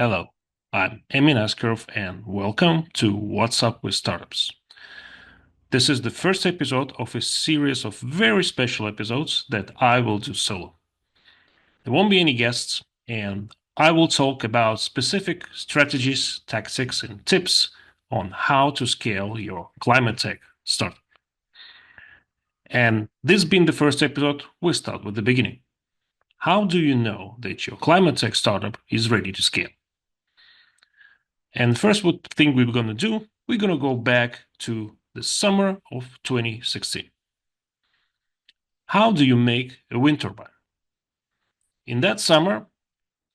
Hello, I'm Emin Askerov and welcome to What's Up with Startups. This is the first episode of a series of very special episodes that I will do solo. There won't be any guests, and I will talk about specific strategies, tactics, and tips on how to scale your climate tech startup. And this being the first episode, we'll start with the beginning. How do you know that your climate tech startup is ready to scale? And first thing we're going to do, we're going to go back to the summer of 2016. How do you make a wind turbine? In that summer,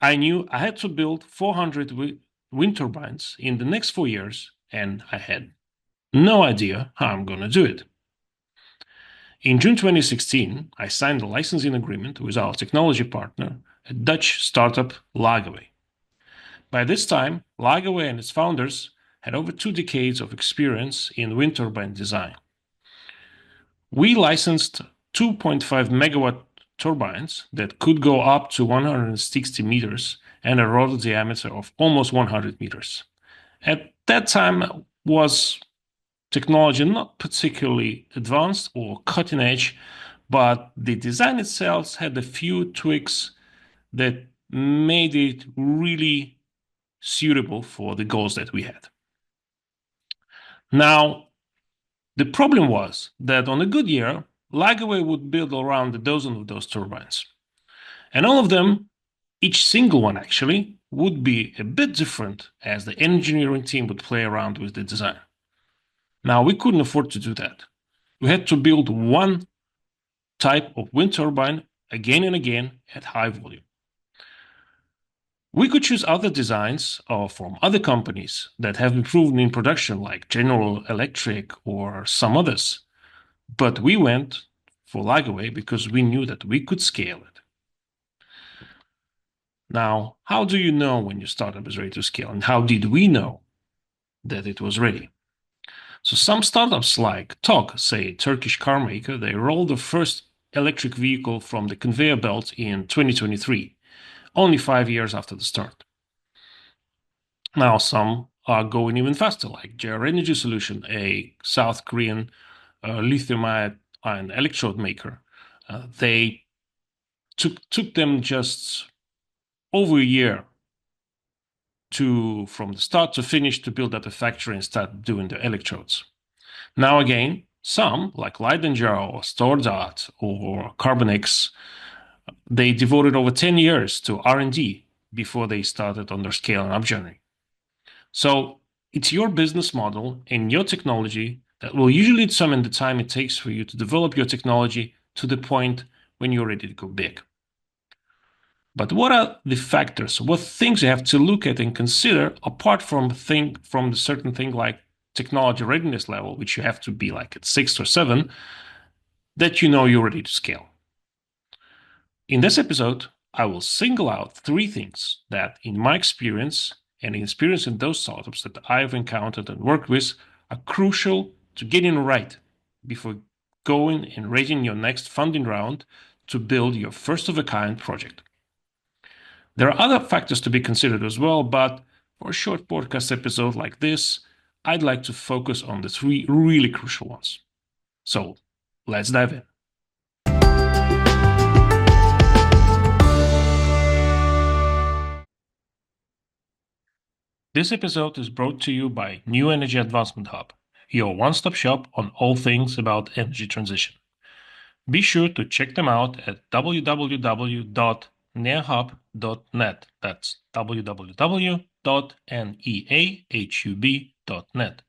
I knew I had to build 400 wind turbines in the next 4 years, and I had no idea how I'm going to do it. In June 2016, I signed a licensing agreement with our technology partner, a Dutch startup, Lagaway. By this time, Lagaway and its founders had over 2 decades of experience in wind turbine design. We licensed 2.5 megawatt turbines that could go up to 160 meters and a rotor diameter of almost 100 meters. At that time was technology not particularly advanced or cutting edge, but the design itself had a few tweaks that made it really suitable for the goals that we had. Now, the problem was that on a good year, Lagaway would build around a dozen of those turbines. And all of them, each single one actually, would be a bit different as the engineering team would play around with the design. Now, we couldn't afford to do that. We had to build one type of wind turbine again and again at high volume. We could choose other designs from other companies that have been proven in production, like General Electric or some others. But we went for Lagaway because we knew that we could scale it. Now, how do you know when your startup is ready to scale? And how did we know that it was ready? So some startups like TOG, say a Turkish car maker, they rolled the first electric vehicle from the conveyor belt in 2023. Only 5 years after the start. Now, some are going even faster, like JR Energy Solution, a South Korean lithium-ion electrode maker. They took them just over a year from the start to finish to build up a factory and start doing the electrodes. Now again, some, like Leidenjar or Stordart or Carbonex, they devoted over 10 years to R&D before they started on their scale up journey. So it's your business model and your technology that will usually determine the time it takes for you to develop your technology to the point when you're ready to go big. But what are the factors, what things you have to look at and consider apart from the certain thing like technology readiness level, which you have to be like at 6 or 7, that you know you're ready to scale? In this episode, I will single out 3 things that, in my experience and experience in those startups that I've encountered and worked with, are crucial to getting right before going and raising your next funding round to build your first-of-a-kind project. There are other factors to be considered as well, but for a short podcast episode like this, I'd like to focus on the 3 really crucial ones. So let's dive in. This episode is brought to you by New Energy Advancement Hub, your one-stop shop on all things about energy transition. Be sure to check them out at www.neahub.net. That's www.neahub.net.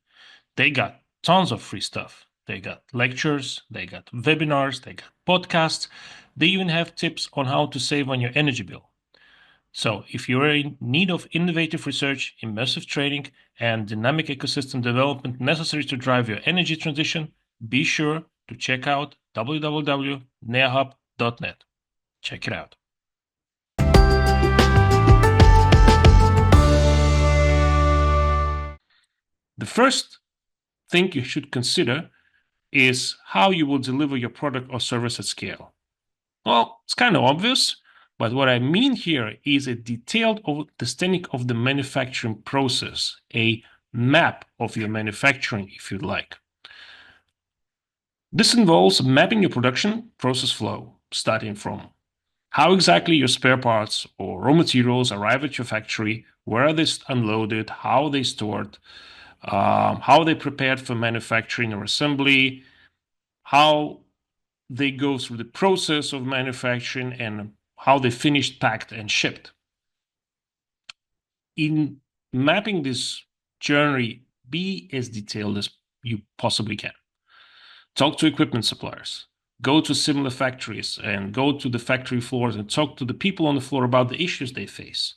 They got tons of free stuff. They got lectures, they got webinars, they got podcasts. They even have tips on how to save on your energy bill. So if you're in need of innovative research, immersive training, and dynamic ecosystem development necessary to drive your energy transition, be sure to check out www.neahub.net. Check it out. The first thing you should consider is how you will deliver your product or service at scale. Well, it's kind of obvious, But what I mean here is a detailed understanding of the manufacturing process, a map of your manufacturing, if you'd like. This involves mapping your production process flow, starting from how exactly your spare parts or raw materials arrive at your factory, where are they unloaded, how are they stored, how are they prepared for manufacturing or assembly, how they go through the process of manufacturing, and how they finished, packed, and shipped. In mapping this journey, be as detailed as you possibly can. Talk to equipment suppliers. Go to similar factories and go to the factory floors and talk to the people on the floor about the issues they face.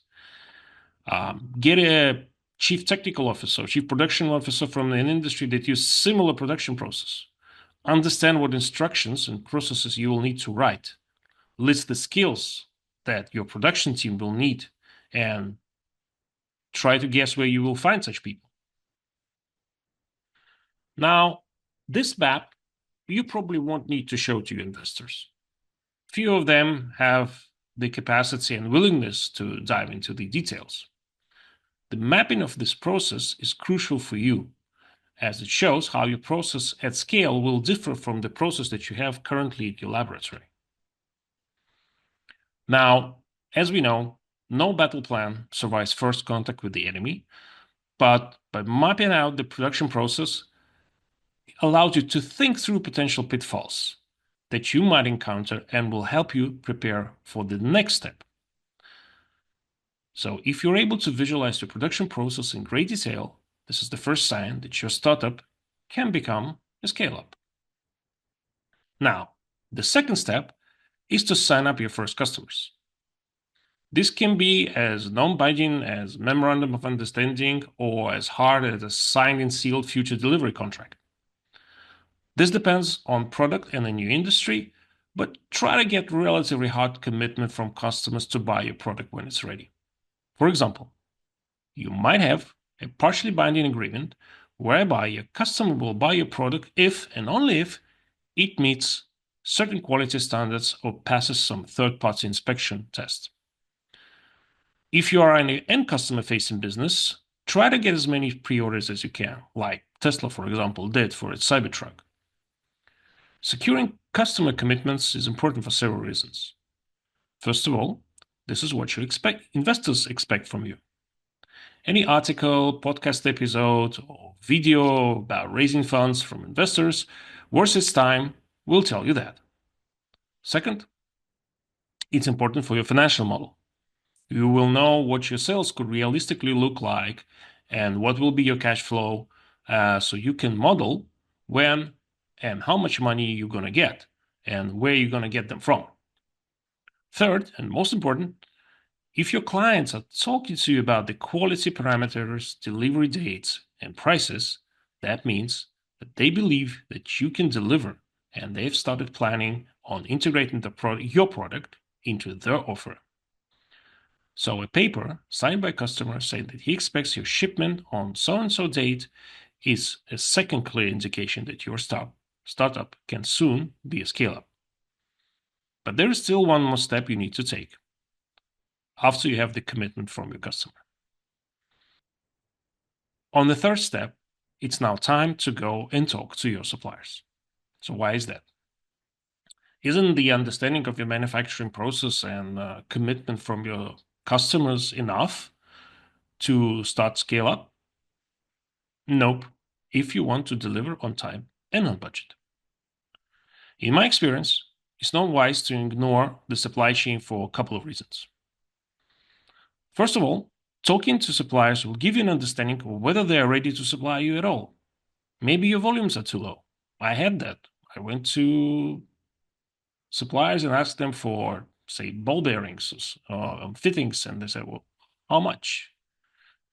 Get a chief technical officer, chief production officer from an industry that use similar production process. Understand what instructions and processes you will need to write. List the skills that your production team will need and try to guess where you will find such people. Now, this map you probably won't need to show to your investors. Few of them have the capacity and willingness to dive into the details. The mapping of this process is crucial for you, as it shows how your process at scale will differ from the process that you have currently at your laboratory. Now, as we know, no battle plan survives first contact with the enemy, but by mapping out the production process, it allows you to think through potential pitfalls that you might encounter and will help you prepare for the next step. So if you're able to visualize your production process in great detail, this is the first sign that your startup can become a scale-up. Now, the second step is to sign up your first customers. This can be as non-binding as memorandum of understanding or as hard as a signed and sealed future delivery contract. This depends on product and a new industry, but try to get relatively hard commitment from customers to buy your product when it's ready. For example, you might have a partially binding agreement whereby your customer will buy your product if and only if it meets certain quality standards or passes some third-party inspection test. If you are an end customer-facing business, try to get as many pre-orders as you can, like Tesla, for example, did for its Cybertruck. Securing customer commitments is important for several reasons. First of all, this is what investors expect from you. Any article, podcast episode, or video about raising funds from investors worth its time will tell you that. Second, it's important for your financial model. You will know what your sales could realistically look like and what will be your cash flow, so you can model when and how much money you're going to get and where you're going to get them from. Third, and most important, if your clients are talking to you about the quality parameters, delivery dates, and prices, that means that they believe that you can deliver and they've started planning on integrating your product into their offer. So a paper signed by a customer saying that he expects your shipment on so-and-so date is a second clear indication that your startup can soon be a scale-up. But there is still one more step you need to take after you have the commitment from your customer. On the third step, it's now time to go and talk to your suppliers. So why is that? Isn't the understanding of your manufacturing process and commitment from your customers enough to start scale up? Nope, if you want to deliver on time and on budget. In my experience, it's not wise to ignore the supply chain for a couple of reasons. First of all, talking to suppliers will give you an understanding of whether they are ready to supply you at all. Maybe your volumes are too low. I had that. I went to suppliers and asked them for, say, ball bearings, fittings, and they said, well, how much?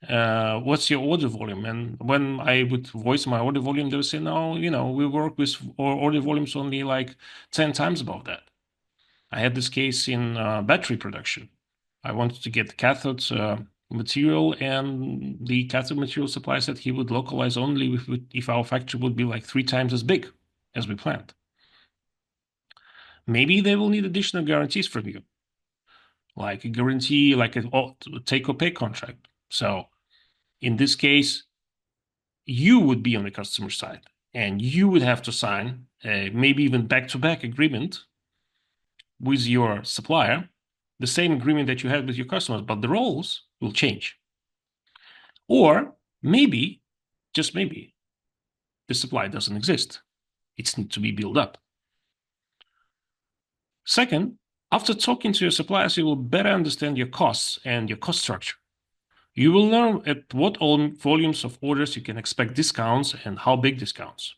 What's your order volume? And when I would voice my order volume, they would say, no, we work with order volumes only like 10 times above that. I had this case in battery production. I wanted to get cathode material, and the cathode material supplier said he would localize only if our factory would be like 3 times as big as we planned. Maybe they will need additional guarantees from you. like a guarantee, like a take or pay contract. So in this case, you would be on the customer side and you would have to sign maybe even back-to-back agreement with your supplier, the same agreement that you had with your customers, but the roles will change. Or maybe, just maybe, the supply doesn't exist. It's need to be built up. Second, after talking to your suppliers, you will better understand your costs and your cost structure. You will learn at what volumes of orders you can expect discounts and how big discounts.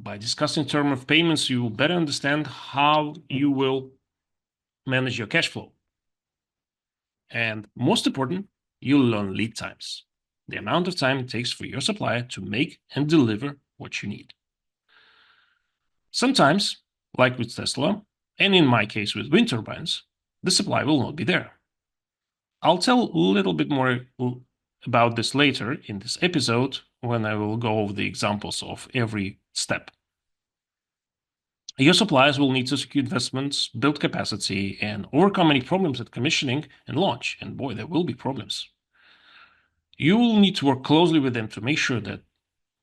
By discussing term of payments, you will better understand how you will manage your cash flow. And most important, you'll learn lead times, the amount of time it takes for your supplier to make and deliver what you need. Sometimes, like with Tesla, and in my case with wind turbines, the supply will not be there. I'll tell a little bit more about this later in this episode when I will go over the examples of every step. Your suppliers will need to secure investments, build capacity, and overcome any problems at commissioning and launch. And boy, there will be problems. You will need to work closely with them to make sure that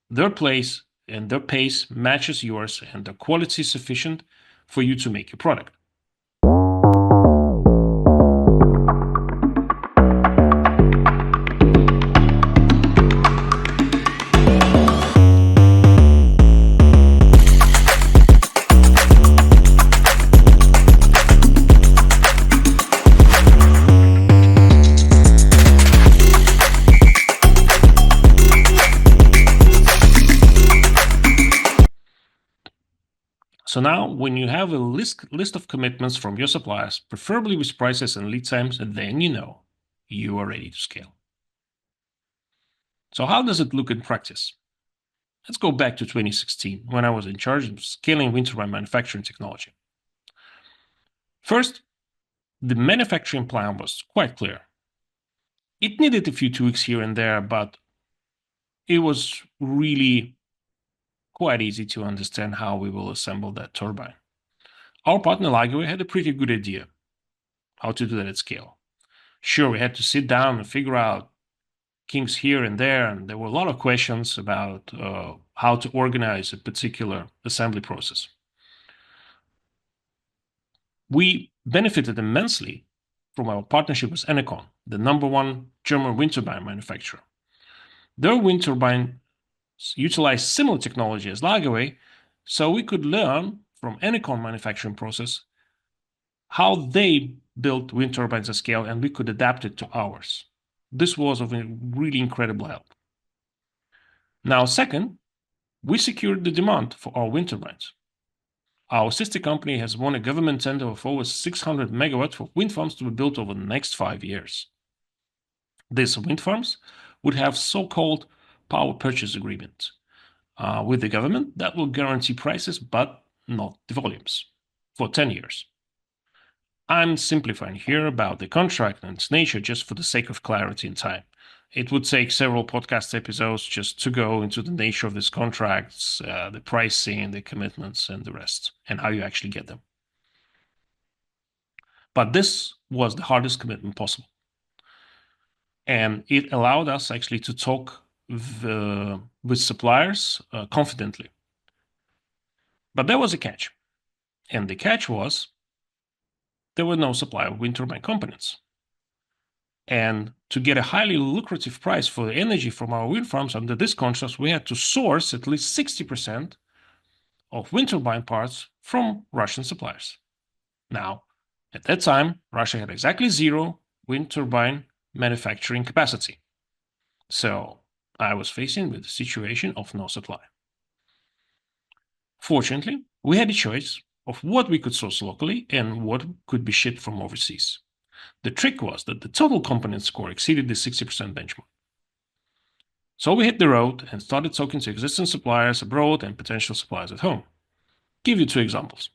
their place and their pace matches yours and the quality is sufficient for you to make your product. So now, when you have a list of commitments from your suppliers, preferably with prices and lead times, then you know you are ready to scale. So how does it look in practice? Let's go back to 2016, when I was in charge of scaling wind turbine manufacturing technology. First, the manufacturing plan was quite clear. It needed a few tweaks here and there, but it was really quite easy to understand how we will assemble that turbine. Our partner Lagaway had a pretty good idea how to do that at scale. Sure, we had to sit down and figure out kinks here and there, and there were a lot of questions about how to organize a particular assembly process. We benefited immensely from our partnership with Enercon, the #1 German wind turbine manufacturer. Their wind turbines utilize similar technology as Lagaway, so we could learn from Enercon manufacturing process how they built wind turbines at scale, and we could adapt it to ours. This was of a really incredible help. Now, second, we secured the demand for our wind turbines. Our sister company has won a government tender of over 600 megawatts for wind farms to be built over the next 5 years. These wind farms would have so-called power purchase agreement with the government that will guarantee prices but not the volumes for 10 years. I'm simplifying here about the contract and its nature just for the sake of clarity and time. It would take several podcast episodes just to go into the nature of these contracts, the pricing, the commitments, and the rest, and how you actually get them. But this was the hardest commitment possible. And it allowed us actually to talk with suppliers confidently. But there was a catch. And the catch was there were no supply of wind turbine components. And to get a highly lucrative price for the energy from our wind farms under this contract, we had to source at least 60% of wind turbine parts from Russian suppliers. Now, at that time, Russia had exactly zero wind turbine manufacturing capacity. So I was facing with a situation of no supply. Fortunately, we had a choice of what we could source locally and what could be shipped from overseas. The trick was that the total component score exceeded the 60% benchmark. So we hit the road and started talking to existing suppliers abroad and potential suppliers at home. Give you two examples.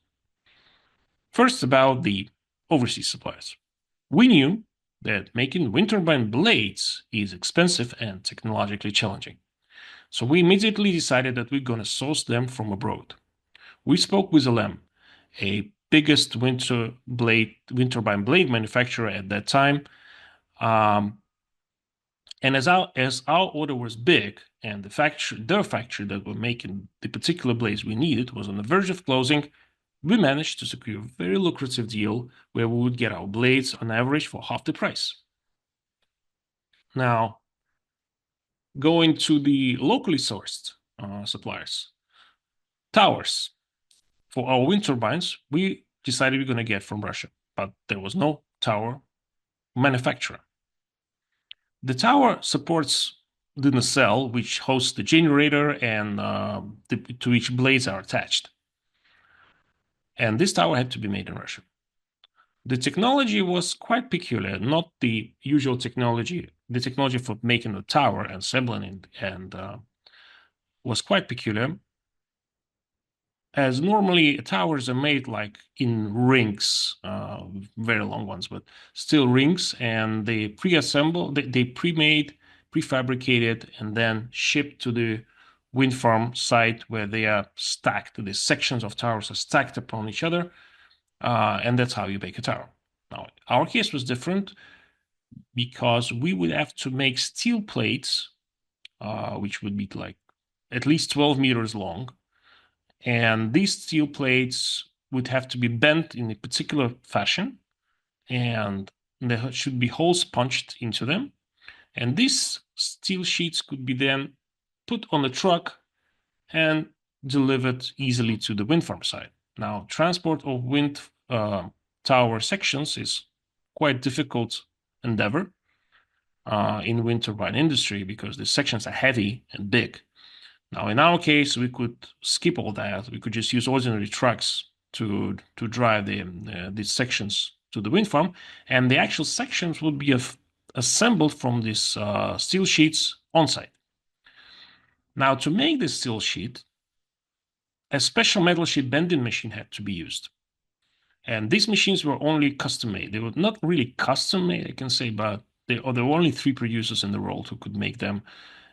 First, about the overseas suppliers. We knew that making wind turbine blades is expensive and technologically challenging. So we immediately decided that we're going to source them from abroad. We spoke with LM, a biggest wind turbine blade manufacturer at that time. And as our order was big and their factory that were making the particular blades we needed was on the verge of closing, we managed to secure a very lucrative deal where we would get our blades on average for half the price. Now, going to the locally sourced suppliers, towers. For our wind turbines, we decided we're going to get from Russia, but there was no tower manufacturer. The tower supports the nacelle, which hosts the generator and to which blades are attached. And this tower had to be made in Russia. The technology was quite peculiar, not the usual technology. The technology for making the tower and assembling it and was quite peculiar, as normally towers are made like in rings, very long ones, but still rings, and they pre-assemble, they pre-made, prefabricated, and then shipped to the wind farm site where they are stacked. The sections of towers are stacked upon each other, and that's how you make a tower. Now, our case was different because we would have to make steel plates, which would be like at least 12 meters long. And these steel plates would have to be bent in a particular fashion, and there should be holes punched into them. And these steel sheets could be then put on a truck and delivered easily to the wind farm site. Now, transport of wind tower sections is quite difficult endeavor in wind turbine industry because the sections are heavy and big. Now, in our case, we could skip all that. We could just use ordinary trucks to drive these sections to the wind farm, and the actual sections would be assembled from these steel sheets on site. Now, to make this steel sheet, a special metal sheet bending machine had to be used. And these machines were only custom made. They were not really custom made, I can say, but there were only 3 producers in the world who could make them,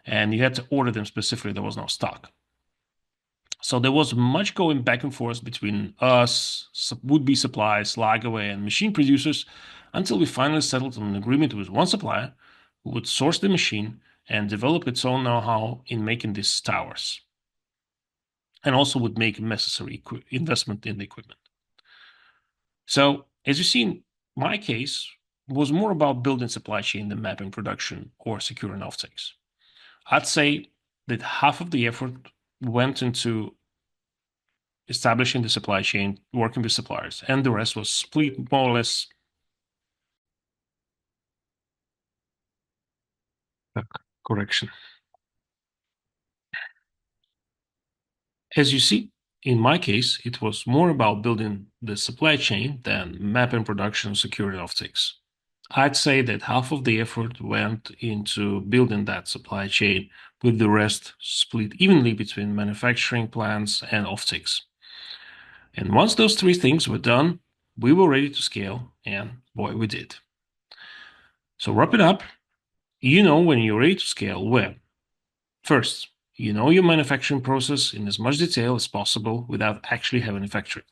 and you had to order them specifically. There was no stock. So there was much going back and forth between us, would-be suppliers, Lagaway, and machine producers until we finally settled on an agreement with one supplier who would source the machine and develop its own know-how in making these towers, and also would make necessary investment in the equipment. So, as you see, in my case was more about building supply chain than mapping production or securing offtakes. I'd say that half of the effort went into establishing the supply chain, working with suppliers, and the rest was split more or less. Correction. As you see, in my case, it was more about building the supply chain than mapping production, securing offtakes. I'd say that half of the effort went into building that supply chain, with the rest split evenly between manufacturing plants and offtakes. And once those 3 things were done, we were ready to scale, and boy, we did. So wrap it up. You know when you're ready to scale when, first, you know your manufacturing process in as much detail as possible without actually having a factory.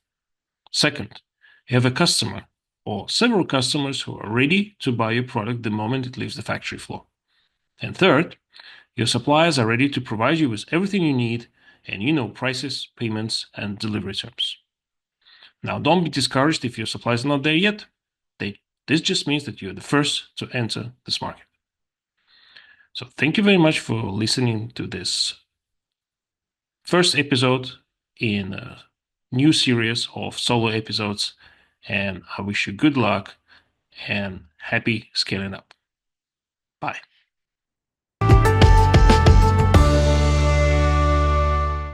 Second, you have a customer or several customers who are ready to buy your product the moment it leaves the factory floor. And third, your suppliers are ready to provide you with everything you need, and you know prices, payments, and delivery terms. Now, don't be discouraged if your supply is not there yet. This just means that you're the first to enter this market. So thank you very much for listening to this first episode in a new series of solo episodes, and I wish you good luck and happy scaling up. Bye.